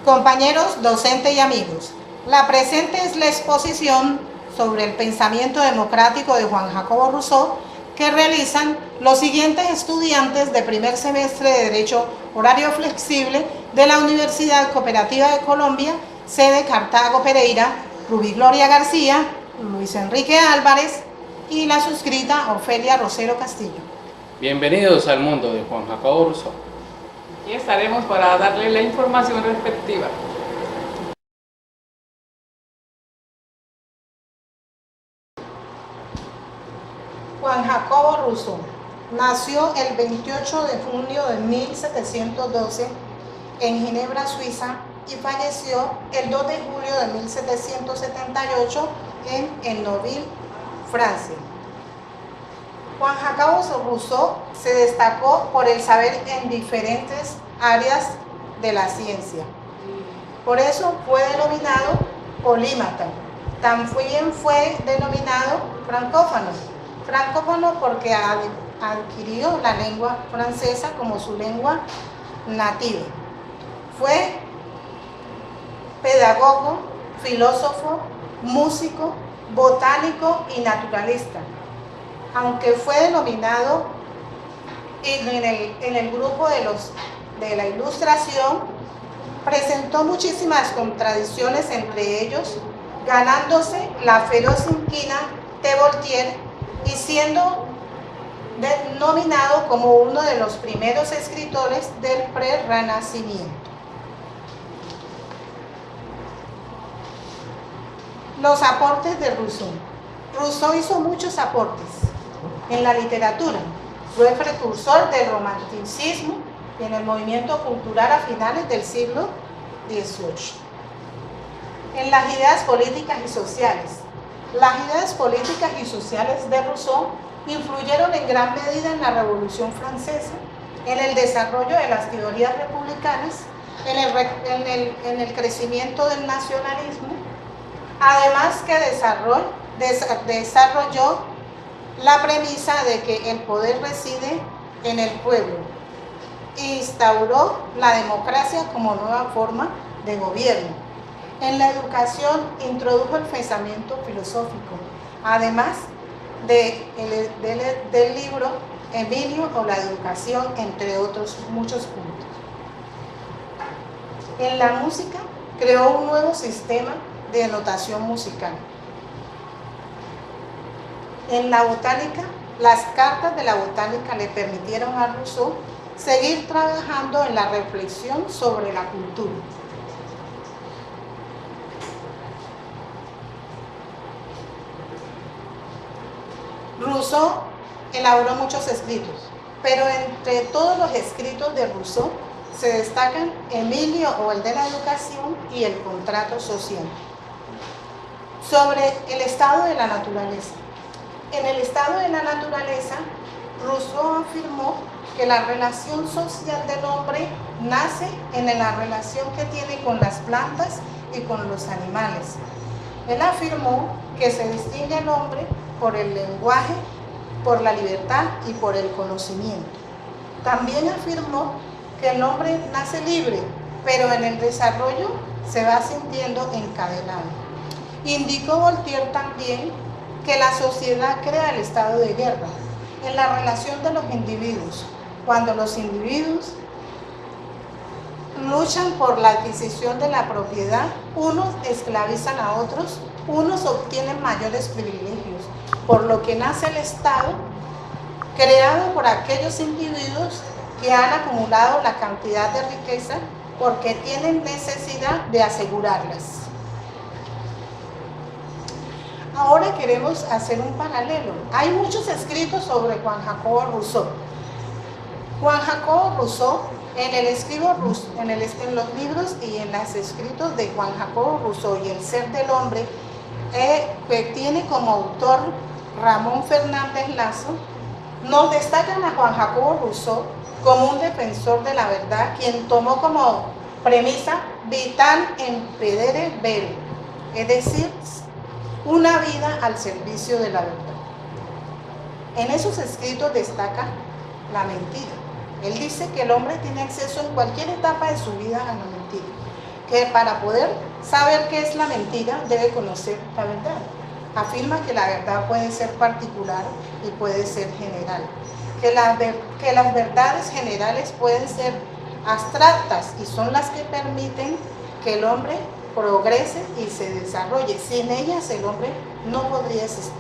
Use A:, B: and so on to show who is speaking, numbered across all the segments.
A: Compañeros, docentes y amigos, la presente es la exposición sobre el pensamiento democrático de Juan Jacobo Rousseau que realizan los siguientes estudiantes de primer semestre de Derecho Horario Flexible de la Universidad Cooperativa de Colombia, sede Cartago Pereira, Rubí Gloria García, Luis Enrique Álvarez y la suscrita Ofelia Rosero Castillo.
B: Bienvenidos al mundo de Juan Jacobo Rousseau.
C: Aquí estaremos para darle la información respectiva.
A: Juan Jacobo Rousseau nació el 28 de junio de 1712 en Ginebra, Suiza, y falleció el 2 de julio de 1778 en Enneville, Francia. Juan Jacobo Rousseau se destacó por el saber en diferentes áreas de la ciencia. Por eso fue denominado polímata. También fue denominado francófono. Francófono porque adquirió la lengua francesa como su lengua nativa. Fue pedagogo, filósofo, músico, botánico y naturalista. Aunque fue denominado en el grupo de la Ilustración, presentó muchísimas contradicciones entre ellos, ganándose la feroz inquina de Voltaire y siendo denominado como uno de los primeros escritores del Prerrenacimiento. Los aportes de Rousseau. Rousseau hizo muchos aportes en la literatura. Fue precursor del romanticismo y en el movimiento cultural a finales del siglo XVIII. En las ideas políticas y sociales. Las ideas políticas y sociales de Rousseau influyeron en gran medida en la Revolución Francesa, en el desarrollo de las teorías republicanas, en el crecimiento del nacionalismo, además que desarrolló la premisa de que el poder reside en el pueblo e instauró la democracia como nueva forma de gobierno. En la educación introdujo el pensamiento filosófico, además del libro Emilio o la educación, entre otros muchos puntos. En la música creó un nuevo sistema de notación musical. En la botánica, las cartas de la botánica le permitieron a Rousseau seguir trabajando en la reflexión sobre la cultura. Rousseau elaboró muchos escritos, pero entre todos los escritos de Rousseau se destacan Emilio o el de la educación y el contrato social. Sobre el estado de la naturaleza. En el estado de la naturaleza, Rousseau afirmó que la relación social del hombre nace en la relación que tiene con las plantas y con los animales. Él afirmó que se distingue al hombre por el lenguaje, por la libertad y por el conocimiento. También afirmó que el hombre nace libre, pero en el desarrollo se va sintiendo encadenado. Indicó Voltaire también que la sociedad crea el estado de guerra en la relación de los individuos. Cuando los individuos luchan por la adquisición de la propiedad, unos esclavizan a otros, unos obtienen mayores privilegios, por lo que nace el Estado creado por aquellos individuos que han acumulado la cantidad de riqueza porque tienen necesidad de asegurarlas. Ahora queremos hacer un paralelo. Hay muchos escritos sobre Juan Jacobo Rousseau. Juan Jacobo Rousseau, en los libros y en los escritos de Juan Jacobo Rousseau y el ser del hombre, que tiene como autor Ramón Fernández Lazo, nos destacan a Juan Jacobo Rousseau como un defensor de la verdad, quien tomó como premisa vital impedere vero, es decir, una vida al servicio de la verdad. En esos escritos destaca la mentira. Él dice que el hombre tiene acceso en cualquier etapa de su vida a la mentira. que para poder saber qué es la mentira debe conocer la verdad. Afirma que la verdad puede ser particular y puede ser general, que las verdades generales pueden ser abstractas y son las que permiten que el hombre progrese y se desarrolle. Sin ellas el hombre no podría existir.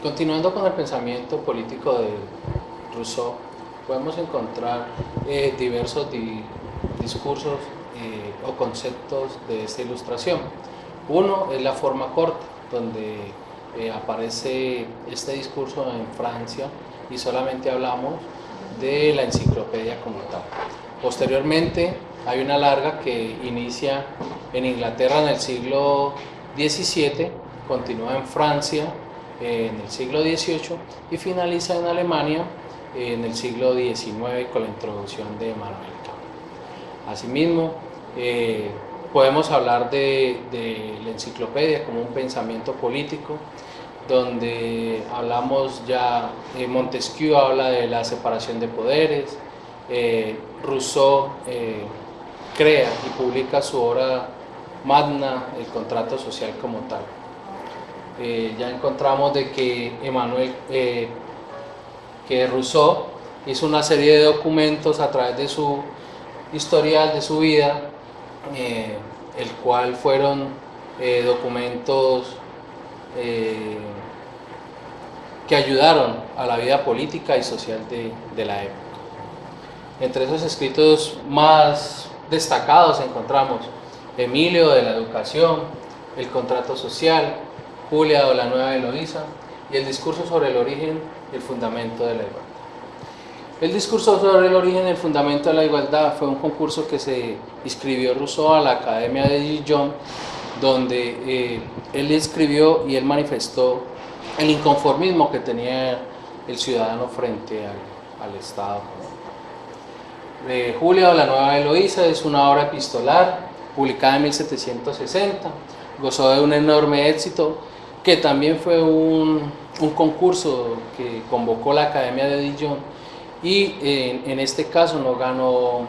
B: Continuando con el pensamiento político de Rousseau, podemos encontrar diversos discursos o conceptos de esta ilustración. Uno es la forma corta, donde aparece este discurso en Francia y solamente hablamos de la enciclopedia como tal. Posteriormente hay una larga que inicia en Inglaterra en el siglo XVII, continúa en Francia en el siglo XVIII y finaliza en Alemania en el siglo XIX con la introducción de Immanuel Kant. Asimismo, podemos hablar de la enciclopedia como un pensamiento político, donde hablamos ya, Montesquieu habla de la separación de poderes, Rousseau crea y publica su obra magna, el contrato social como tal. Ya encontramos de que que Rousseau hizo una serie de documentos a través de su historial, de su vida, el cual fueron documentos que ayudaron a la vida política y social de la época. Entre esos escritos más destacados encontramos Emilio de la Educación, el contrato social, Julia o la nueva Eloísa y el discurso sobre el origen y el fundamento de la igualdad. El discurso sobre el origen y el fundamento de la igualdad fue un concurso que se inscribió Rousseau a la Academia de Dijon, donde él escribió y él manifestó el inconformismo que tenía el ciudadano frente al Estado. Julia o la nueva Eloísa es una obra epistolar publicada en 1760, gozó de un enorme éxito, que también fue un concurso que convocó la Academia de Dijon y en este caso no ganó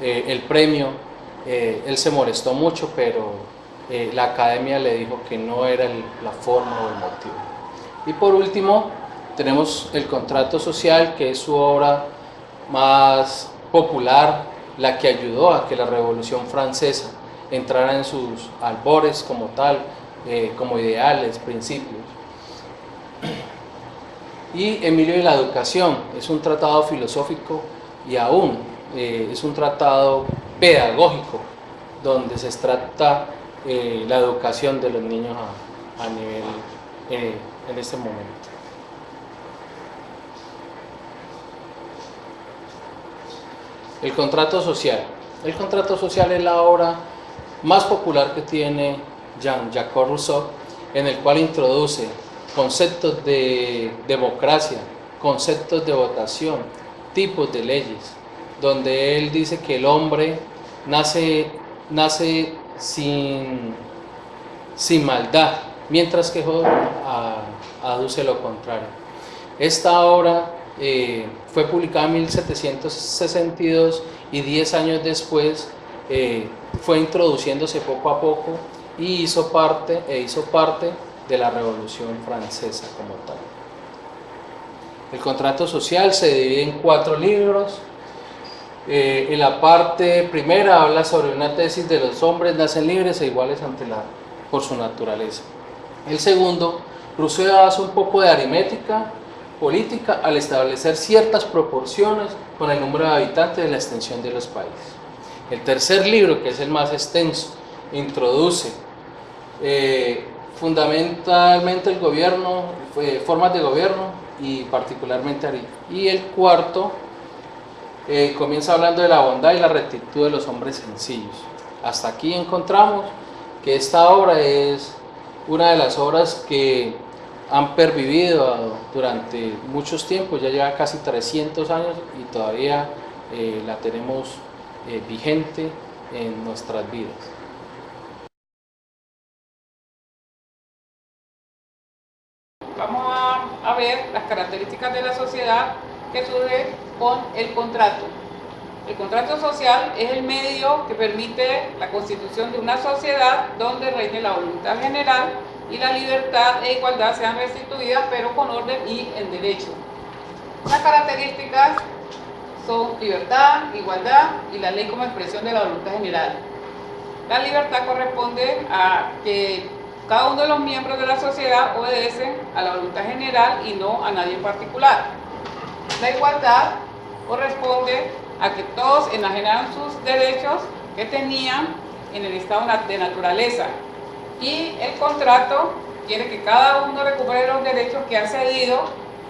B: el premio. Él se molestó mucho, pero la Academia le dijo que no era la forma o el motivo. Y por último tenemos el contrato social, que es su obra más popular, la que ayudó a que la Revolución Francesa entrara en sus albores como tal, como ideales, principios. Y Emilio y la Educación es un tratado filosófico y aún es un tratado pedagógico donde se trata la educación de los niños a nivel en este momento. El contrato social. El contrato social es la obra más popular que tiene Jean-Jacques Rousseau, en el cual introduce conceptos de democracia, conceptos de votación, tipos de leyes, donde él dice que el hombre nace sin maldad, mientras que Hobbes aduce lo contrario. Esta obra fue publicada en 1762 y 10 años después fue introduciéndose poco a poco y hizo parte de la Revolución Francesa como tal. El contrato social se divide en 4 libros. En la parte primera habla sobre una tesis de los hombres nacen libres e iguales por su naturaleza. El segundo, Rousseau hace un poco de aritmética política al establecer ciertas proporciones con el número de habitantes de la extensión de los países. El tercer libro, que es el más extenso, introduce fundamentalmente el gobierno, formas de gobierno y particularmente y el cuarto comienza hablando de la bondad y la rectitud de los hombres sencillos. Hasta aquí encontramos que esta obra es una de las obras que han pervivido durante muchos tiempos, ya lleva casi 300 años y todavía la tenemos vigente en nuestras vidas.
C: Vamos a ver las características de la sociedad que surge con el contrato. El contrato social es el medio que permite la constitución de una sociedad donde reine la voluntad general y la libertad e igualdad sean restituidas, pero con orden y en derecho. Las características son libertad, igualdad y la ley como expresión de la voluntad general. La libertad corresponde a que cada uno de los miembros de la sociedad obedecen a la voluntad general y no a nadie en particular. La igualdad corresponde a que todos enajenaron sus derechos que tenían en el estado de naturaleza, y el contrato quiere que cada uno recupere los derechos que ha cedido,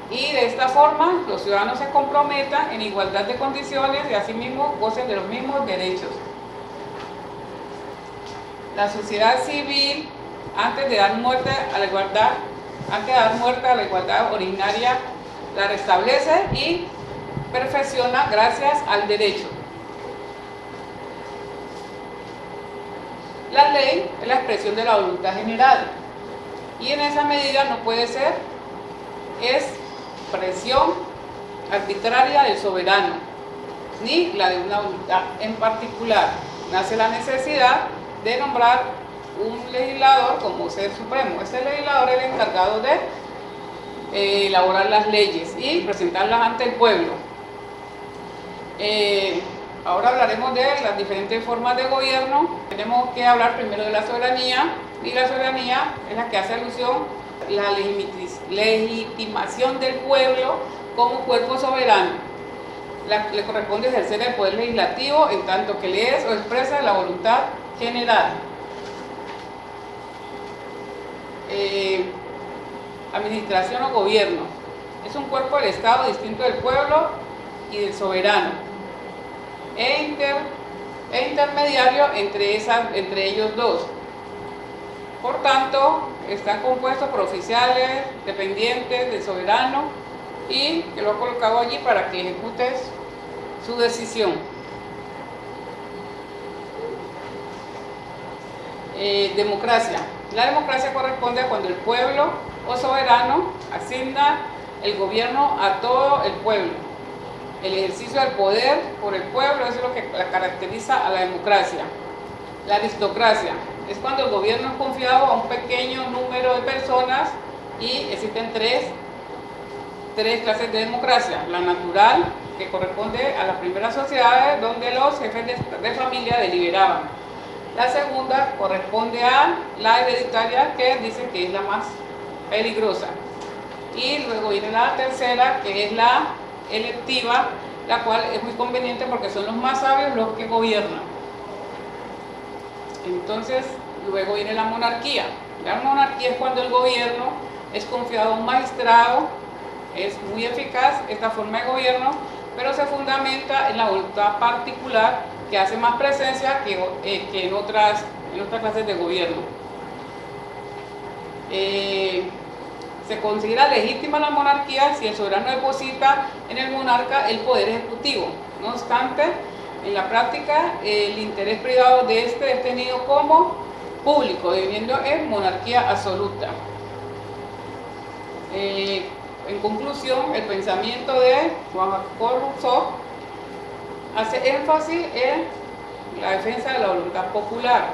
C: y de esta forma los ciudadanos se comprometan en igualdad de condiciones y asimismo gocen de los mismos derechos. La sociedad civil, antes de dar muerte a la igualdad originaria, la restablece y perfecciona gracias al derecho. La ley es la expresión de la voluntad general, y en esa medida no puede ser expresión arbitraria del soberano, ni la de una voluntad en particular. Nace la necesidad de nombrar un legislador como ser supremo. Este legislador es el encargado de elaborar las leyes y presentarlas ante el pueblo. Ahora hablaremos de las diferentes formas de gobierno. Tenemos que hablar primero de la soberanía, y la soberanía es la que hace alusión a la legitimación del pueblo como cuerpo soberano. Le corresponde ejercer el poder legislativo en tanto que le es o expresa la voluntad general. Administración o gobierno es un cuerpo del Estado distinto del pueblo y del soberano, e intermediario entre ellos dos. Por tanto, están compuestos por oficiales dependientes del soberano, y que lo ha colocado allí para que ejecute su decisión. Democracia. La democracia corresponde a cuando el pueblo o soberano asigna el gobierno a todo el pueblo. El ejercicio del poder por el pueblo es lo que caracteriza a la democracia. La aristocracia es cuando el gobierno es confiado a un pequeño número de personas, y existen tres clases de democracia. La natural, que corresponde a las primeras sociedades donde los jefes de familia deliberaban. La segunda corresponde a la hereditaria, que dice que es la más peligrosa. Y luego viene la tercera, que es la electiva, la cual es muy conveniente porque son los más sabios los que gobiernan. Entonces, luego viene la monarquía. La monarquía es cuando el gobierno es confiado a un magistrado. Es muy eficaz esta forma de gobierno, pero se fundamenta en la voluntad particular, que hace más presencia que en otras clases de gobierno. Se considera legítima la monarquía si el soberano deposita en el monarca el poder ejecutivo. No obstante, en la práctica, el interés privado de este es tenido como público, viviendo en monarquía absoluta. En conclusión, el pensamiento de Juan Jacobo Rousseau hace énfasis en la defensa de la voluntad popular.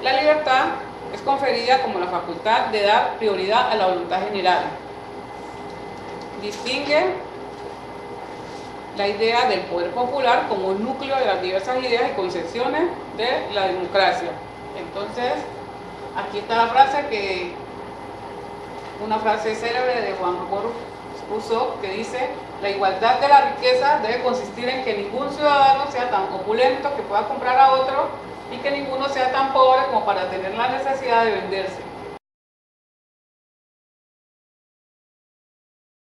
C: La libertad es conferida como la facultad de dar prioridad a la voluntad general. Distingue la idea del poder popular como un núcleo de las diversas ideas y concepciones de la democracia. Entonces, aquí está la frase una frase célebre de Juan Jacobo Rousseau, que dice: la igualdad de la riqueza debe consistir en que ningún ciudadano sea tan opulento que pueda comprar a otro, y que ninguno sea tan pobre como para tener la necesidad de venderse.